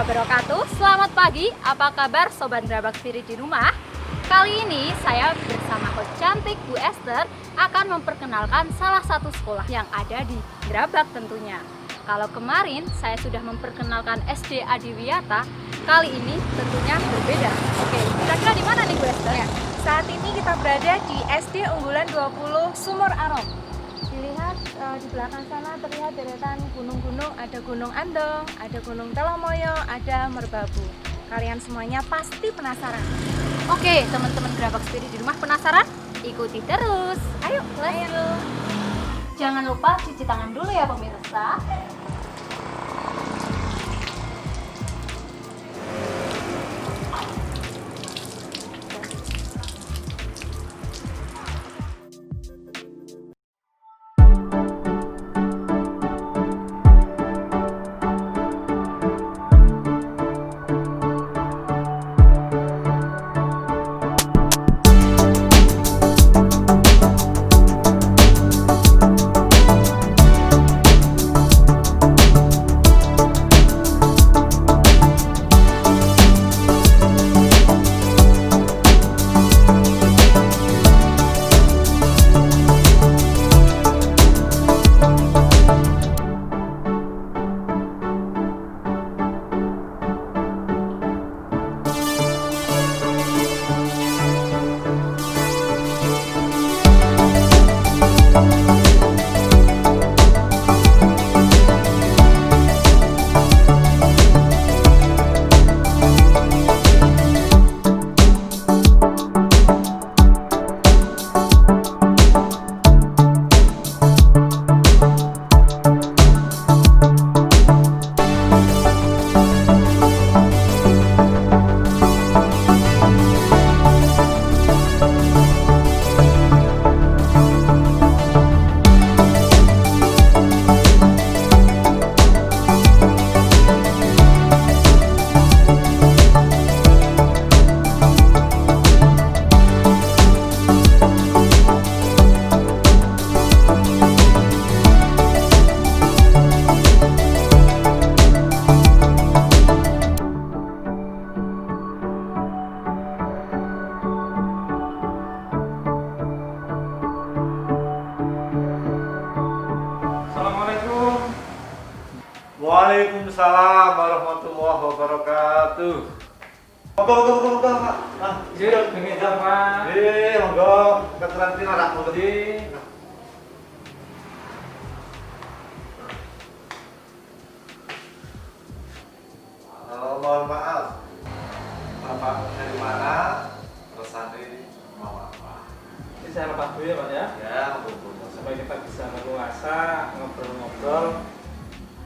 wabarakatuh. Selamat pagi, apa kabar Sobat Gerabak Spirit di rumah? Kali ini saya bersama coach cantik Bu Esther akan memperkenalkan salah satu sekolah yang ada di Gerabak tentunya. Kalau kemarin saya sudah memperkenalkan SD Adiwiyata, kali ini tentunya berbeda. Oke, kira-kira di mana nih Bu Esther? Ya, saat ini kita berada di SD Unggulan 20 Sumur Arom. Dilihat di belakang sana terlihat deretan gunung-gunung, ada Gunung Andong, ada Gunung Telomoyo, ada Merbabu. Kalian semuanya pasti penasaran. Oke, teman-teman Gerabak Spirit di rumah penasaran? Ikuti terus. Ayo, let's go. Jangan lupa cuci tangan dulu ya pemirsa. Waalaikumsalam warahmatullahi wabarakatuh. Monggo, Pak. Nah, Jero pengen sama. monggo keteran pina rak monggo. Mohon maaf. Bapak dari mana? Resani mau apa? Ini saya lepas dulu ya Pak ya. Ya, monggo. Supaya kita bisa leluasa ngobrol-ngobrol.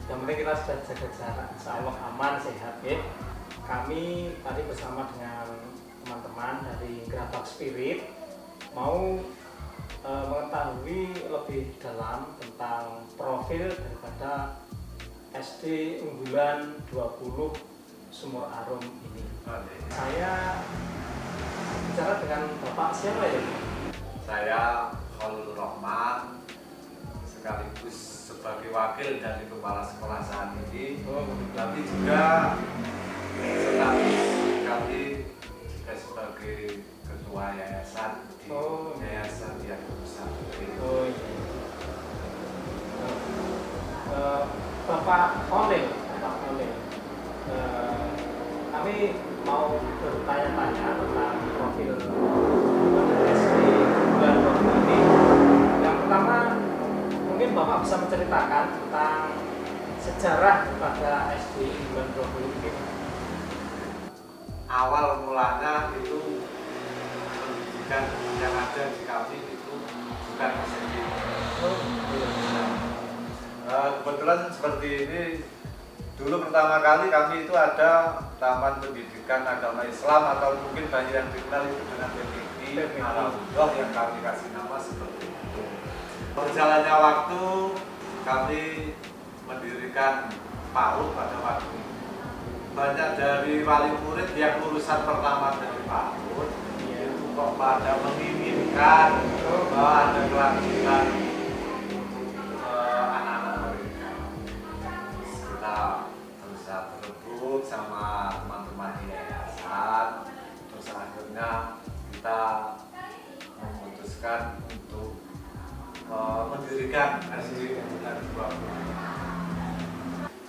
Yang penting kita sudah jaga jarak, insya Allah aman, sehat ya. Kami tadi bersama dengan teman-teman dari Gerabak Spirit mau mengetahui lebih dalam tentang profil daripada SD Unggulan 20 Sumur Arom ini. Saya bicara dengan Bapak siapa ya? Saya Khalil Rahman, sekaligus sebagai wakil dari kepala sekolah saat ini, tapi juga kami juga sebagai ketua yayasan di Yayasan Tiada Pusat. Oh iya. Bapak Khalil, kami mau bertanya-tanya tentang profil SD Unggulan 20 ini. Yang pertama, mungkin Bapak bisa menceritakan tentang sejarah pada SD Unggulan 20 ini. Awal mulanya itu pendidikan yang ada di kami itu bukan SD. Kebetulan seperti ini, dulu pertama kali kami itu ada Taman Pendidikan Agama Islam atau mungkin banyak yang dikenal itu dengan PPI Al-Hudah yang kami kasih nama seperti itu. Berjalannya waktu kami mendirikan PAUD pada waktu itu. Banyak dari wali murid yang lulusan pertama dari PAUD itu kok pada menginginkan bahwa ada kelanjutan anak-anak mereka. Terus kita berusaha berebut sama pendidikan SD Unggulan 20.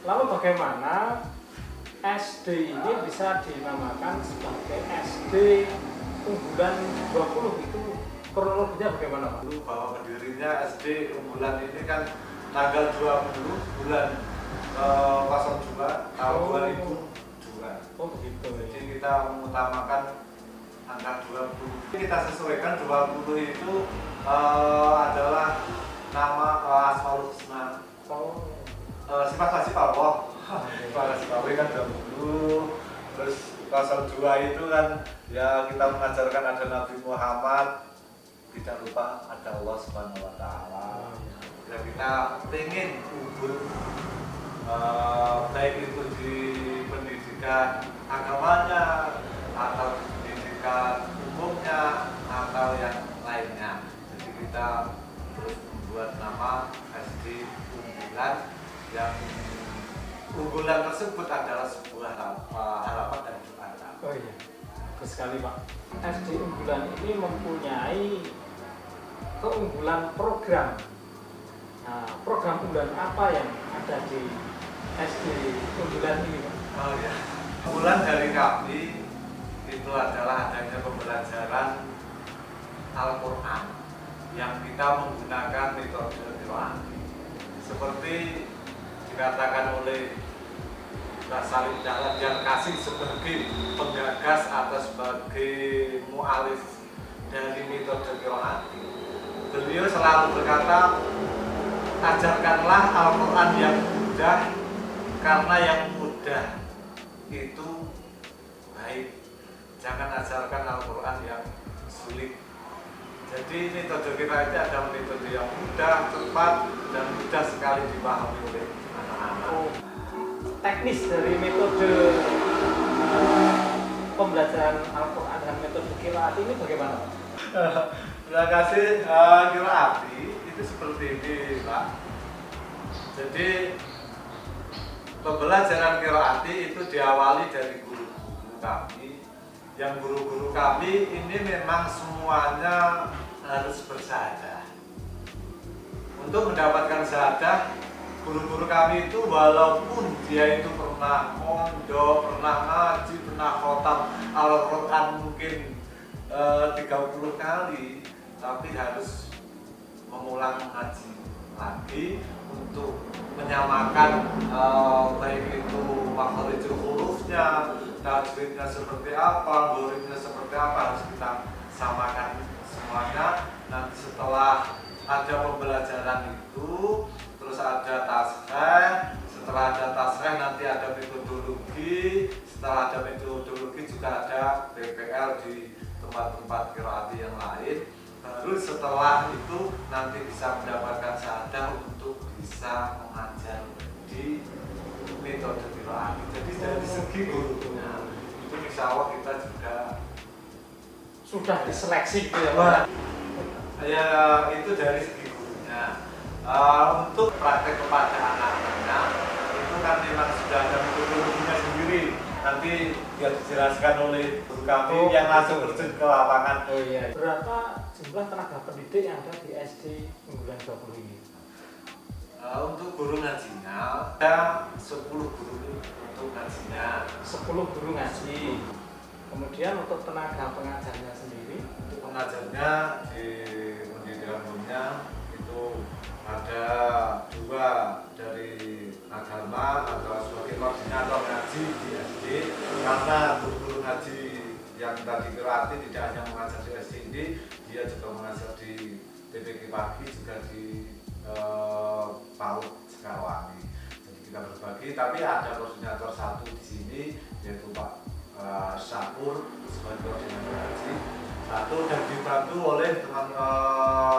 Lalu bagaimana SD ini bisa dinamakan sebagai SD Unggulan 20? Itu kronologinya bagaimana Pak? Dulu bahwa berdirinya SD Unggulan ini kan tanggal 20 bulan 02 tahun 2002. Oh begitu. Jadi kita mengutamakan angka 20. Kita sesuaikan 20 itu adalah nama Asmaul Husna. Oh. Sifat wajib Allah. Sifat wajib Allah kan 20. Terus 02 itu kan ya kita mengajarkan ada Nabi Muhammad, tidak lupa ada Allah Subhanahu wa taala. Ya kita pengen unggul baik itu di pendidikan agamanya atau pendidikan umumnya atau yang lainnya. Jadi kita terus membuat nama SD Unggulan yang unggulan tersebut adalah sebuah harapan dan doa. Oh iya, bagus sekali Pak. SD Unggulan ini mempunyai keunggulan program. Nah, program unggulan apa yang ada di SD Unggulan ini Pak? Oh ya, unggulan dari kami itu adalah adanya pembelajaran Al-Quran yang kita menggunakan metode qiraat. Seperti dikatakan oleh Mbak Salim Dahlan yang kasih sebagai penggagas atau sebagai mu'alif dari metode qiraat. Beliau selalu berkata, ajarkanlah Al-Quran yang mudah, karena yang mudah itu baik. Jangan ajarkan Al-Quran yang sulit. Jadi metode kita itu ada metode yang mudah, cepat, dan mudah sekali dipahami oleh anak-anak. Teknis dari metode pembelajaran Al-Quran dan metode qiraat ini bagaimana Pak? Terima kasih. Qiraat itu seperti ini Pak. Jadi pembelajaran qiraat itu diawali dari guru-guru kami. Yang guru-guru kami ini memang semuanya harus bersyahadah. Untuk mendapatkan syahadah, guru-guru kami itu walaupun dia itu pernah mondok, pernah ngaji, pernah khotam Al-Quran mungkin 30 kali, tapi harus mengulang ngaji lagi untuk menyamakan baik itu makharijul hurufnya, tajwidnya seperti apa, ghorimnya seperti apa, harus kita samakan semuanya. Nanti setelah ada pembelajaran itu, terus ada tasgheh, setelah ada tasgheh nanti ada metodologi, setelah ada metodologi juga ada PPL di tempat-tempat qiraat yang lain. Baru setelah itu nanti bisa mendapatkan syahadah untuk bisa mengajar di metode qiraat. Jadi dari segi gurunya itu insya Allah kita juga Sudah diseleksi gitu ya Pak? Ya itu dari segi gurunya. Untuk praktek kepada anak-anaknya itu kan memang sudah ada metodologinya sendiri. Nanti biar dijelaskan oleh guru kami yang langsung terjun ke lapangan. Oh iya. Berapa jumlah tenaga pendidik yang ada di SD Unggulan 20 ini? Untuk guru ngajinya ada 10 guru untuk ngajinya. 10 guru ngaji. Kemudian untuk tenaga pengajarnya sendiri, Untuk pengajarnya di pendidikan umumnya itu ada 2 dari agama atau sebagai koordinator ngaji di SD, karena guru-guru ngaji yang tadi qiraat tidak hanya mengajar di SD ini, dia juga mengajar di TPQ pagi, juga di PAUD Sekarwangi. Jadi kita berbagi, tapi ada koordinator 1 di sini yaitu Pak Syapur sebagai koordinator ngaji 1, dan dibantu oleh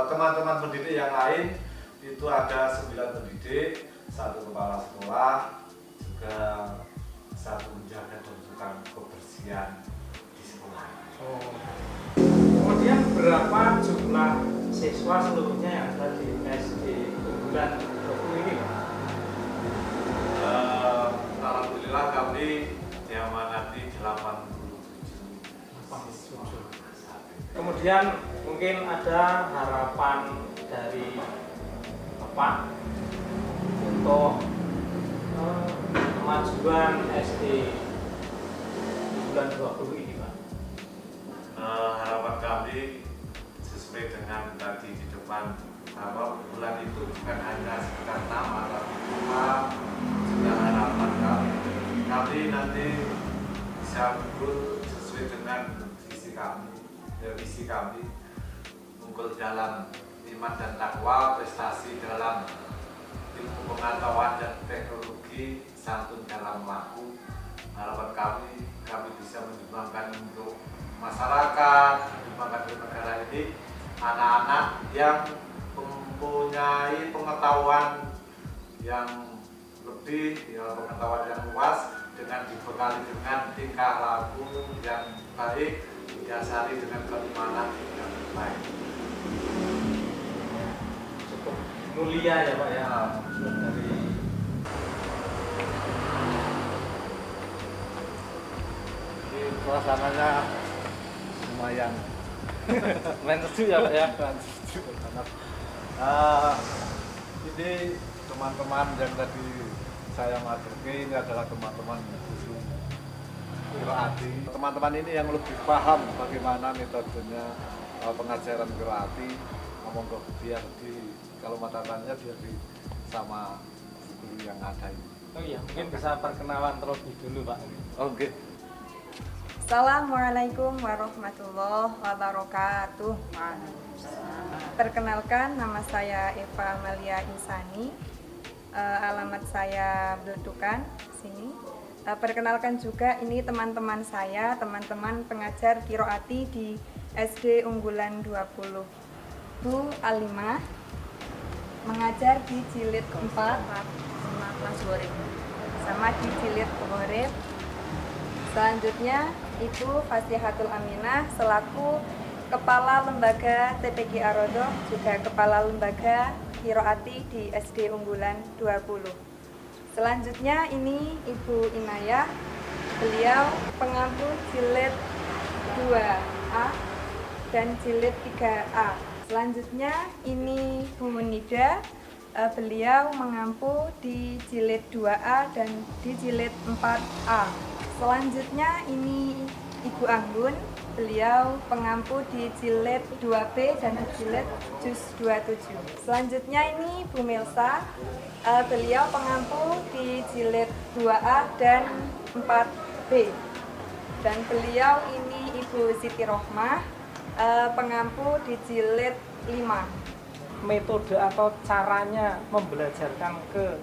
teman-teman pendidik yang lain. Itu ada 9 pendidik, 1 kepala sekolah, juga 1 penjaga dan tukang kebersihan di sekolah. oh. Kemudian berapa jumlah siswa seluruhnya yang ada di SD Unggulan 20 ini Pak? Alhamdulillah kami diamanati 87. Kemudian mungkin ada harapan dari Pak untuk kemajuan SD di bulan 20 ini, Pak? Harapan kami sesuai dengan tadi di depan bahwa bulan itu bukan hanya sekedar nama tapi juga harapan kami nanti bisa unggul sesuai dengan visi kami unggul dalam iman dan takwa, prestasi dalam ilmu pengetahuan dan teknologi, santun dalam laku. Harapan kami bisa menyumbangkan untuk masyarakat, menyumbangkan untuk negara ini anak-anak yang mempunyai pengetahuan yang lebih, pengetahuan yang luas dengan dibekali dengan tingkah laku yang baik, didasari dengan keimanan yang baik. Cukup mulia ya Pak ya, dari Ini suasananya lumayan. main setuju ya Pak ya. Ini teman-teman yang tadi saya masuki ini adalah teman-teman guru Qiraati. Teman-teman ini yang lebih paham bagaimana metodenya pengajaran Qiraati. Monggo biar kalau mata tanya biar sama guru yang ada ini. Oh iya, mungkin bisa perkenalan terlebih dulu Pak. Oke. Assalamualaikum warahmatullahi wabarakatuh. Perkenalkan, nama saya Eva Amalia Insani. Alamat saya Beledukan sini. Perkenalkan juga ini teman-teman saya, teman-teman pengajar Qiraati di SD Unggulan 20. Bu Alimah mengajar di jilid 4 sama kelas Gorib. Sama di jilid Gorib. Selanjutnya Ibu Fasihatul Aminah selaku Kepala Lembaga TPQ Ar-Raudhah, juga Kepala Lembaga Qiraati di SD Unggulan 20. Selanjutnya ini Ibu Inayah, beliau pengampu jilid 2A dan jilid 3A. Selanjutnya ini Bu Munida, beliau mengampu di jilid 2A dan di jilid 4A. Selanjutnya ini Ibu Anggun, beliau pengampu di jilid 2B dan di jilid juz 27. Selanjutnya ini Bu Melsa, beliau pengampu di jilid 2A dan 4B. Dan beliau ini Ibu Siti Rohmah, pengampu di jilid 5. Metode atau caranya membelajarkan ke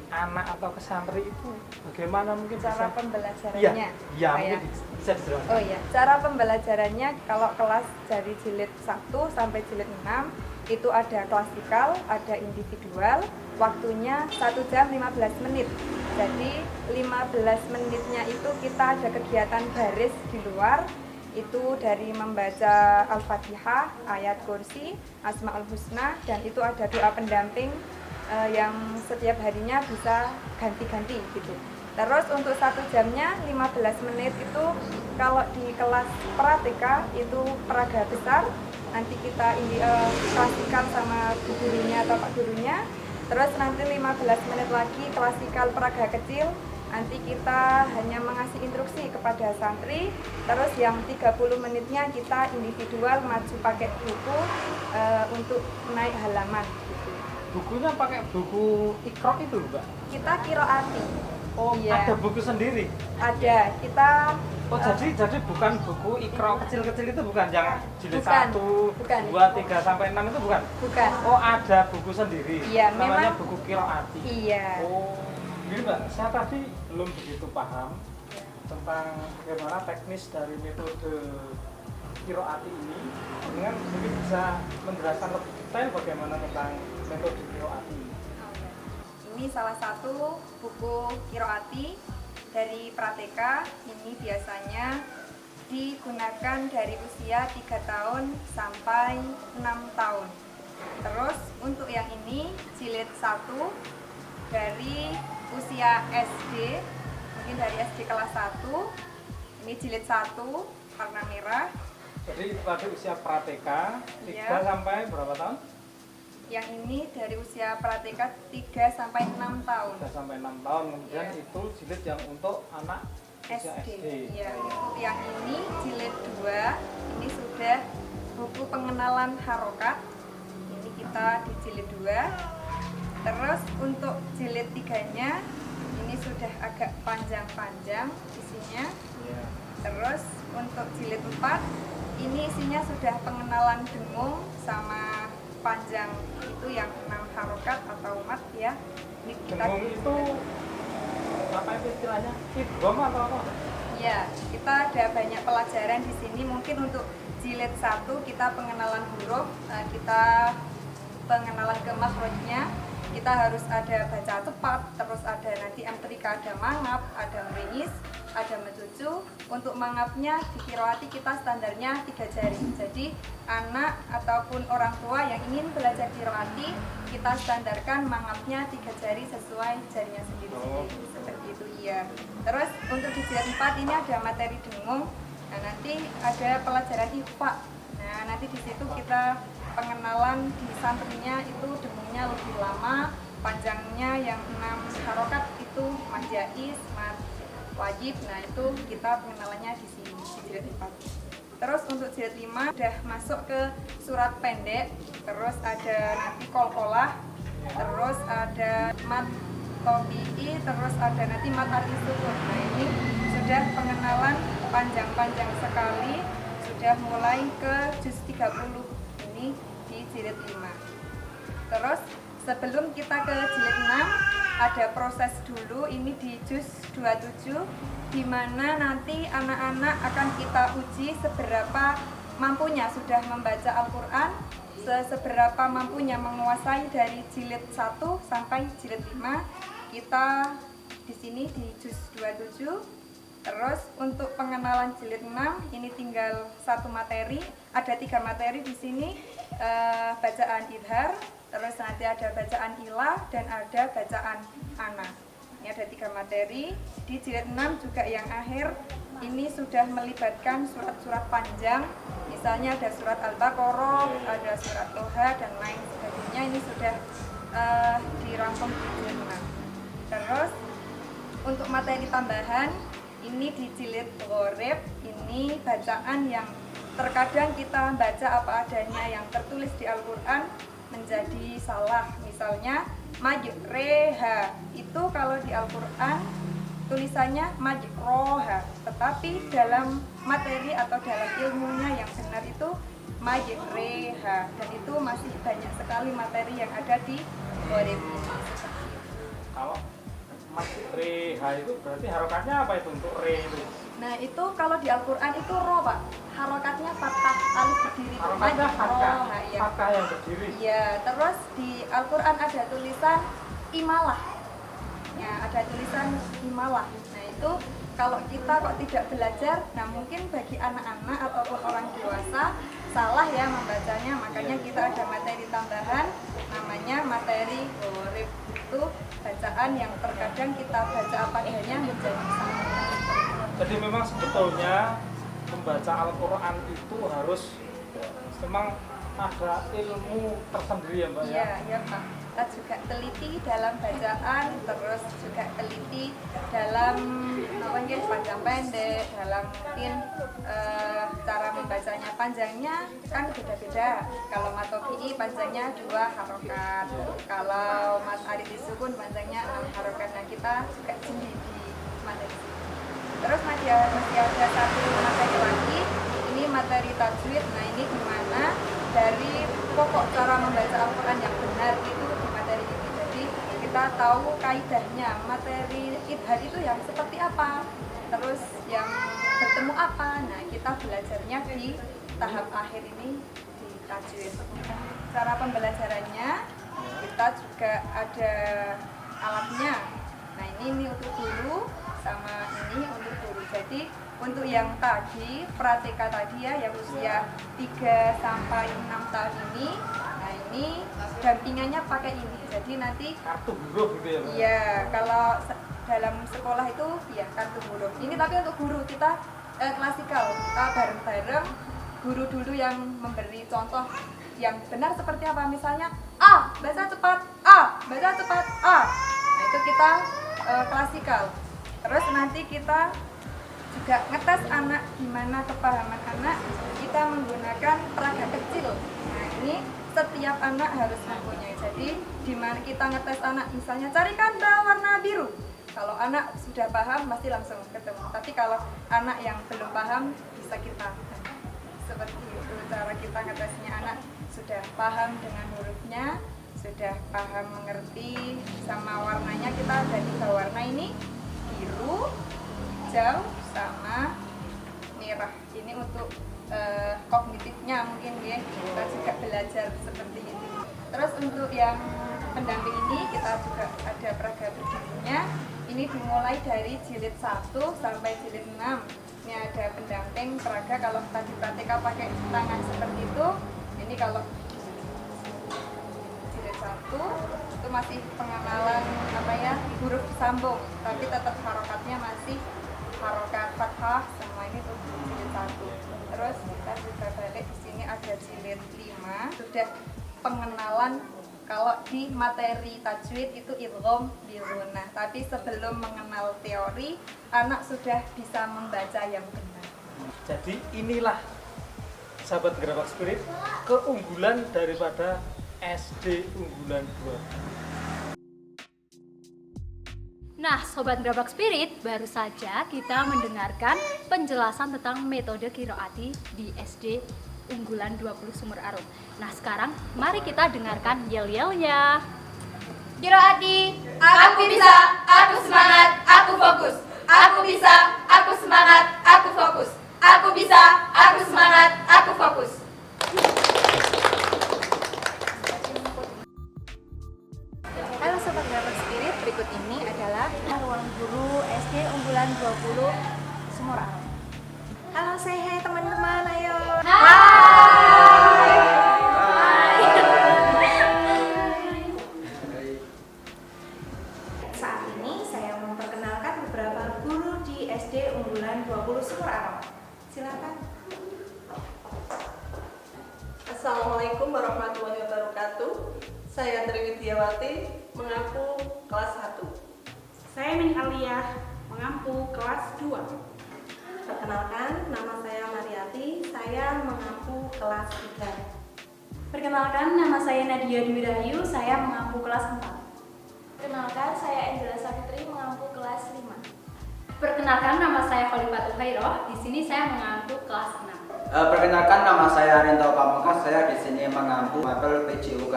anak atau ke santri itu bagaimana, mungkin Cara bisa? pembelajarannya? Iya, Kayak- mungkin bisa dijelaskan. Oh iya, cara pembelajarannya kalau kelas dari jilid 1 sampai jilid 6 itu ada klasikal, ada individual, waktunya 1 jam 15 menit. Jadi 15 menitnya itu kita ada kegiatan baris di luar, itu dari membaca Al-Fatihah, ayat kursi, Asmaul Husna, dan itu ada doa pendamping yang setiap harinya bisa ganti-ganti gitu. Terus untuk 1 jamnya 15 menit itu kalau di kelas pratika itu peraga besar, nanti kita klasikal sama bu gurunya atau pak gurunya. Terus nanti 15 menit lagi klasikal peraga kecil, nanti kita hanya mengasih instruksi kepada santri. Terus yang 30 menitnya kita individual maju pakai buku untuk naik halaman gitu. Bukunya pakai buku Iqra itu Mbak? Kita Qiraati. Oh, Iya. ada buku sendiri? Ada, kita Oh, jadi bukan buku Iqra kecil-kecil itu, bukan yang jilid Bukan, 1, bukan. 2, 3 sampai 6 itu bukan? bukan. Oh, ada buku sendiri. Iya, namanya memang- buku Qiraati. Iya. Oh, ini Mbak, saya tadi belum begitu paham tentang bagaimana teknis dari metode Qiraati ini. Dengan mungkin bisa menjelaskan lebih detail bagaimana tentang metode Qiraati ini. Ini salah satu buku Qiraati dari Prateka. Ini biasanya digunakan dari usia 3 tahun sampai 6 tahun. Terus untuk yang ini jilid 1 dari usia SD, mungkin dari SD kelas 1. Ini jilid 1 warna merah. Jadi pada usia Prateka 3 Iya. sampai berapa tahun? Yang ini dari usia pratika 3 sampai 6 tahun. 3 sampai 6 tahun. Kemudian Iya. itu jilid yang untuk anak usia SD. SD. Iya, untuk yang ini jilid 2, ini sudah buku pengenalan harokat. Ini kita di jilid 2. Terus untuk jilid 3-nya ini sudah agak panjang-panjang isinya. Iya. Terus untuk jilid 4 ini isinya sudah pengenalan dengung sama panjang itu yang 6 harokat atau mat ya. Ini kita Dengung itu apa itu istilahnya? Idgham atau apa? ya, kita ada banyak pelajaran di sini. Mungkin untuk jilid 1 kita pengenalan huruf, kita pengenalan ke makhrajnya. Kita harus ada baca cepat, terus ada nanti amtrika, ada mangap, ada meringis, ada mencucu. Untuk mangapnya di qiraati kita standarnya 3 jari. Jadi anak ataupun orang tua yang ingin belajar qiraati, kita standarkan mangapnya 3 jari sesuai jarinya sendiri-sendiri. Seperti itu iya. Terus untuk di jilid 4 ini ada materi dengung. Nah, nanti ada pelajaran ikhfa. Nah, nanti di situ kita pengenalan di santrinya itu dengungnya lebih lama, panjangnya yang 6 harokat itu mad jaiz, mad wajib. Nah, itu kita pengenalannya di sini di jilid 4. Terus untuk jilid 5 udah masuk ke surat pendek, terus ada nanti kolkolah, terus ada mad tobi'i, terus ada nanti mad arti sukun. Nah, ini sudah pengenalan panjang-panjang sekali, sudah mulai ke juz 30 ini di jilid 5. Terus sebelum kita ke jilid 6 ada proses dulu ini di juz 27 di mana nanti anak-anak akan kita uji seberapa mampunya sudah membaca Al-Qur'an, seberapa mampunya menguasai dari jilid 1 sampai jilid 5. Kita di sini di juz 27. Terus untuk pengenalan jilid 6 ini tinggal 1 materi, ada 3 materi di sini, bacaan idhar, terus nanti ada bacaan ilah dan ada bacaan ana. Ini ada 3 materi. Di jilid 6 juga yang akhir ini sudah melibatkan surat-surat panjang, misalnya ada surat Al-Baqarah, ada surat Toha dan lain sebagainya. Ini sudah dirangkum di jilid 6. Terus untuk materi tambahan ini di jilid Ghorib, ini bacaan yang terkadang kita baca apa adanya yang tertulis di Al-Quran menjadi salah. Misalnya majreha itu kalau di Al-Quran tulisannya majroha, tetapi dalam materi atau dalam ilmunya yang benar itu majreha, dan itu masih banyak sekali materi yang ada di Ghorib ini. Kalau Reha itu berarti harokatnya apa itu untuk re itu? Nah itu kalau di Al-Quran itu ro Pak, harokatnya fathah, alif berdiri. Harokatnya fathah, ya. fathah yang berdiri. Ya, terus di Al-Quran ada tulisan imalah. Ya, ada tulisan imalah. Nah itu kalau kita kok tidak belajar, nah mungkin bagi anak-anak ataupun orang dewasa salah ya membacanya. Makanya kita ada materi tambahan, namanya materi Ghorib. Itu bacaan yang terkadang kita baca apa adanya menjadi salah. Jadi memang sebetulnya membaca Al-Quran itu harus memang ada ilmu tersendiri ya Mbak ya? Iya, iya Pak. Kita juga teliti dalam bacaan, terus juga teliti dalam namanya panjang pendek, dalam mungkin cara membacanya panjangnya kan beda-beda. Kalau matobi'i panjangnya 2 harokat, kalau mat arif sukun panjangnya 6 harokat. Nah kita juga jeli di materi. Terus masih ada 1 materi lagi, ini materi tajwid. Nah ini gimana dari pokok cara membaca Al-Quran yang benar itu di materi ini. Jadi kita tahu kaidahnya, materi idhar itu yang seperti apa, terus yang bertemu apa. Nah kita belajarnya di tahap akhir ini di tajwid. Cara pembelajarannya kita juga ada alatnya. Nah ini untuk guru sama ini untuk guru. Jadi untuk yang tadi, pratika tadi ya, yang usia 3 sampai 6 tahun ini, nah ini dampingannya pakai ini. Jadi nanti Kartu huruf gitu ya Mbak? iya, kalau dalam sekolah itu ya kartu huruf. Ini tapi untuk guru kita klasikal, kita bareng-bareng guru dulu yang memberi contoh yang benar seperti apa. Misalnya A, baca cepat A, baca cepat A. Nah, itu kita klasikal. Terus nanti kita juga ngetes anak gimana kepahaman anak, kita menggunakan peraga kecil. Nah, ini setiap anak harus mempunyai. Jadi dimana kita ngetes anak, misalnya carikan warna biru. Kalau anak sudah paham pasti langsung ketemu. Tapi kalau anak yang belum paham bisa kita seperti itu cara kita ngetesnya. Anak sudah paham dengan hurufnya, sudah paham mengerti sama warnanya. Kita ada 3 warna ini, biru, hijau, sama merah. Ini untuk kognitifnya mungkin ya, kita juga belajar seperti ini. Terus untuk yang pendamping ini kita juga ada peraga berdirinya. Ini dimulai dari jilid 1 sampai jilid 6. Ini ada pendamping peraga. Kalau tadi pratika pakai tangan seperti itu, ini kalau jilid 1 itu masih pengenalan huruf sambung, tapi tetap harokatnya masih harokat fathah. Semua ini tuh jilid 1. Terus kita juga balik di sini ada jilid 5, sudah pengenalan. Kalau di materi tajwid itu idgham bil gunnah, tapi sebelum mengenal teori, anak sudah bisa membaca yang benar. Jadi inilah sahabat Gerabak Spirit, keunggulan daripada SD Unggulan 2. Nah, Sobat Gerabak Spirit, baru saja kita mendengarkan penjelasan tentang metode qiraati di SD Unggulan 20 Sumur Arum. Nah, sekarang mari kita dengarkan yel-yelnya. Qiraati, aku bisa, aku semangat, aku fokus. Aku bisa, aku semangat, aku fokus. Aku bisa, aku semangat, aku fokus. Halo Sobat Gerabak Spirit, berikut ini adalah ruang guru SD Unggulan 20 Sumur Arum. Halo, say hi teman-teman, ayo. Saat ini saya memperkenalkan beberapa guru di SD Unggulan 20 Sumur Arum. Silakan. Assalamualaikum warahmatullahi wabarakatuh. Saya Tri Widiawati, mengampu kelas 1. Saya Min Aliyah, mengampu kelas 2. Perkenalkan, nama saya Mariati, saya mengampu kelas 3. Perkenalkan, nama saya Nadia Dwi Rahayu, saya mengampu kelas 4. Perkenalkan, saya Angela Savitri, mengampu kelas 5. Perkenalkan, nama saya Khalifatul Khairoh. Di sini saya mengampu kelas 6. Perkenalkan, nama saya Rinto Pamungkas, saya di sini mengampu mapel PJUK.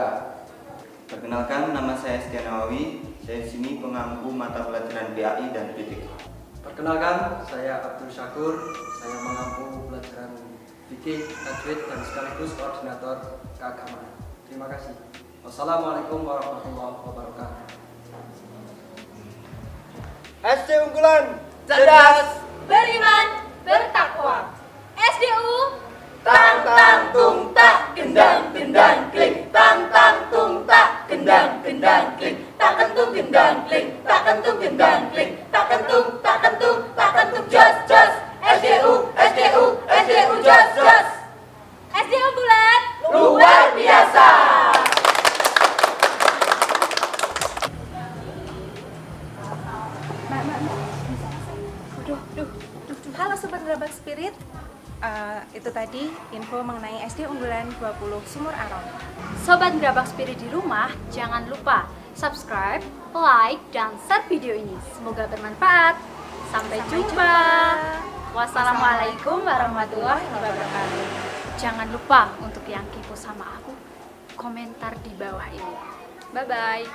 Perkenalkan, nama saya Setia Nawawi, saya di sini mengampu mata pelajaran PAI dan BTK. Perkenalkan, saya Abdul Syakur, saya mengampu pelajaran fikih, tajwid, dan sekaligus koordinator keagamaan. Terima kasih. Wassalamualaikum warahmatullahi wabarakatuh. SD Unggulan Cerdas, beriman, bertakwa. SDU tang tang tung tak gendang gendang klik tang tang tung tak gendang gendang klik tak kentung gendang klik tak kentung gendang klik tak kentung jos jos SDU SDU SDU jos jos SD Unggulan luar biasa. Halo Sobat Gerabak Spirit, itu tadi info mengenai SD Unggulan 20 Sumur Arum. Sobat Gerabak Spirit di rumah, jangan lupa subscribe, like, dan share video ini. Semoga bermanfaat. Sampai jumpa. Wassalamualaikum warahmatullahi wabarakatuh. Jangan lupa untuk yang kepo sama aku, komentar di bawah ini. Bye-bye.